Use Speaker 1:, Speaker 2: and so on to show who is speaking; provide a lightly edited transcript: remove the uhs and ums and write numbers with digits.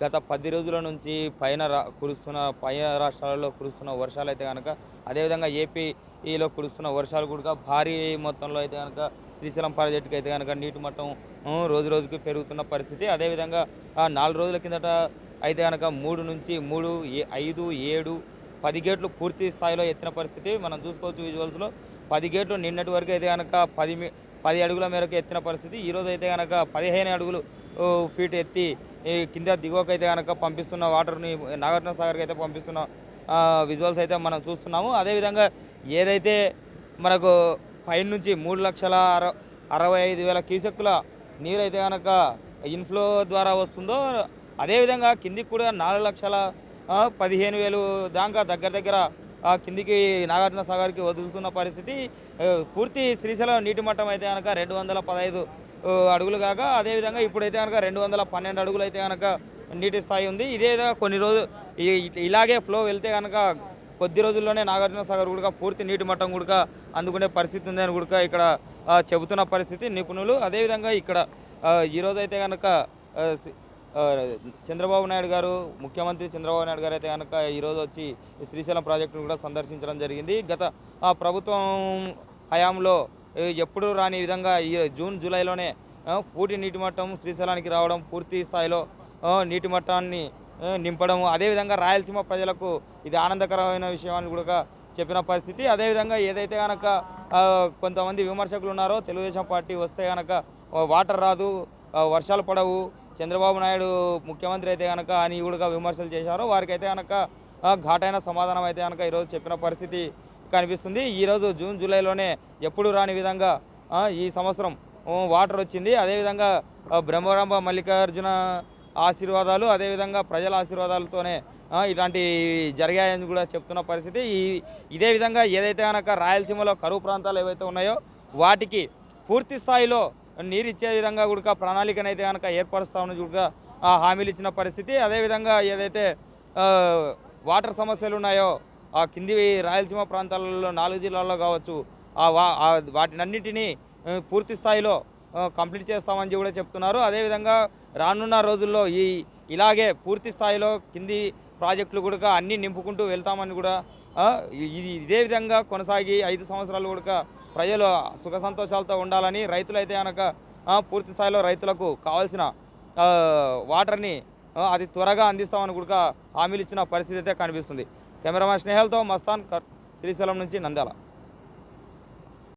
Speaker 1: గత 10 రోజుల నుంచి పైన రాష్ట్రాలలో కురుస్తున్న వర్షాలైతే గనక, అదేవిధంగా ఏపీలో కురుస్తున్న వర్షాలు కూడా భారీ మొత్తంలో అయితే గనక శ్రీశైలం ప్రాజెక్టుకైతే గనక నీటి మట్టం రోజు రోజుకి పెరుగుతున్న పరిస్థితి. అదేవిధంగా 4 రోజుల కిందట అయితే గనక 5, 7, 10 గేట్లు పూర్తి స్థాయిలో ఎత్తిన పరిస్థితి మనం చూసుకోవచ్చు విజువల్స్‌లో. 10 గేట్లు నిన్నటి వరకు అయితే గనక 10 అడుగుల మేరకు ఎత్తిన పరిస్థితి. ఈరోజైతే గనక 15 అడుగులు ఫీట్ ఎత్తి ఈ కింద దిగువకైతే గనక పంపిస్తున్న వాటర్‌ని నాగార్జున సాగర్‌కైతే పంపిస్తున్న విజువల్స్ అయితే మనం చూస్తున్నాము. అదేవిధంగా ఏదైతే మనకు పైనుంచి 3,65,000 క్యూసెక్కుల నీరైతే గనక ఇన్‌ఫ్లో ద్వారా వస్తుందో, అదేవిధంగా కిందికి కూడా 4,15,000 దాకా దగ్గర దగ్గర కిందికి నాగార్జున సాగర్‌కి వదులుతున్న పరిస్థితి. పూర్తి శ్రీశైలం నీటి మట్టం అయితే గనక 215 అడుగులు కాగా, అదేవిధంగా ఇప్పుడైతే గనక 212 అడుగులైతే గనక నీటి స్థాయి ఉంది. ఇదేదో కొన్ని రోజులు ఇ ఇలాగే ఫ్లో వెళ్తే గనక కొద్ది రోజుల్లోనే నాగార్జున సాగర్ కూడా పూర్తి నీటి మట్టం కూడా అందుకునే పరిస్థితి ఉందని కూడా ఇక్కడ చెబుతున్న పరిస్థితి నిపుణులు. అదేవిధంగా ఇక్కడ ఈరోజైతే గనక ఆహ్, సి ఆహ్, చంద్రబాబు నాయుడు గారు, ముఖ్యమంత్రి చంద్రబాబు నాయుడు గారు అయితే గనక ఈరోజు వచ్చి ఈ శ్రీశైలం ప్రాజెక్టును కూడా సందర్శించడం జరిగింది. గత ప్రభుత్వం హయాంలో ఎప్పుడూ రాని విధంగా ఈ జూన్, జూలైలోనే పూర్తి నీటి మట్టం శ్రీశైలానికి రావడం, పూర్తి స్థాయిలో నీటి మట్టాన్ని నింపడం, అదేవిధంగా రాయలసీమ ప్రజలకు ఇది ఆనందకరమైన విషయం అని కూడా చెప్పిన పరిస్థితి. అదేవిధంగా ఏదైతే గనక కొంతమంది విమర్శకులు ఉన్నారో, తెలుగుదేశం పార్టీ వస్తే గనక వాటర్ రాదు, వర్షాలు పడవు, చంద్రబాబు నాయుడు ముఖ్యమంత్రి అయితే గనక అని కూడా విమర్శలు చేశారో, వారికైతే గనక ఘాటైన సమాధానం అయితే గనక ఈరోజు చెప్పిన పరిస్థితి కనిపిస్తుంది. ఈరోజు జూన్, జూలైలోనే ఎప్పుడు రాని విధంగా ఈ సంవత్సరం వాటర్ వచ్చింది. అదేవిధంగా బ్రహ్మరాంబ మల్లికార్జున ఆశీర్వాదాలు, అదేవిధంగా ప్రజల ఆశీర్వాదాలతోనే ఇలాంటివి జరిగాయని కూడా చెప్తున్న పరిస్థితి. ఇదే విధంగా ఏదైతే గనక రాయలసీమలో కరువు ప్రాంతాలు ఏవైతే ఉన్నాయో వాటికి పూర్తి స్థాయిలో నీరిచ్చే విధంగా కూడా ప్రణాళికనైతే గనక ఏర్పరుస్తామని కూడా హామీలు ఇచ్చిన పరిస్థితి. అదేవిధంగా ఏదైతే వాటర్ సమస్యలు ఉన్నాయో ఆ కింది రాయలసీమ ప్రాంతాలలో 4 జిల్లాల్లో కావచ్చు, వాటినన్నిటినీ పూర్తి స్థాయిలో కంప్లీట్ చేస్తామని కూడా చెప్తున్నారు. అదేవిధంగా రానున్న రోజుల్లో ఇలాగే పూర్తి స్థాయిలో కింది ప్రాజెక్టులు కూడా అన్నీ నింపుకుంటూ వెళ్తామని కూడా ఇదే విధంగా కొనసాగి 5 సంవత్సరాలు కూడా ప్రజలు సుఖ సంతోషాలతో ఉండాలని, రైతులైతే కనుక పూర్తి స్థాయిలో రైతులకు కావాల్సిన వాటర్ని అది త్వరగా అందిస్తామని కూడా హామీలు ఇచ్చిన పరిస్థితి అయితే కనిపిస్తుంది. కెమెరామ్యాన్ స్నేహల్తో మస్తాన్, శ్రీశైలం నుంచి నంద్యాల.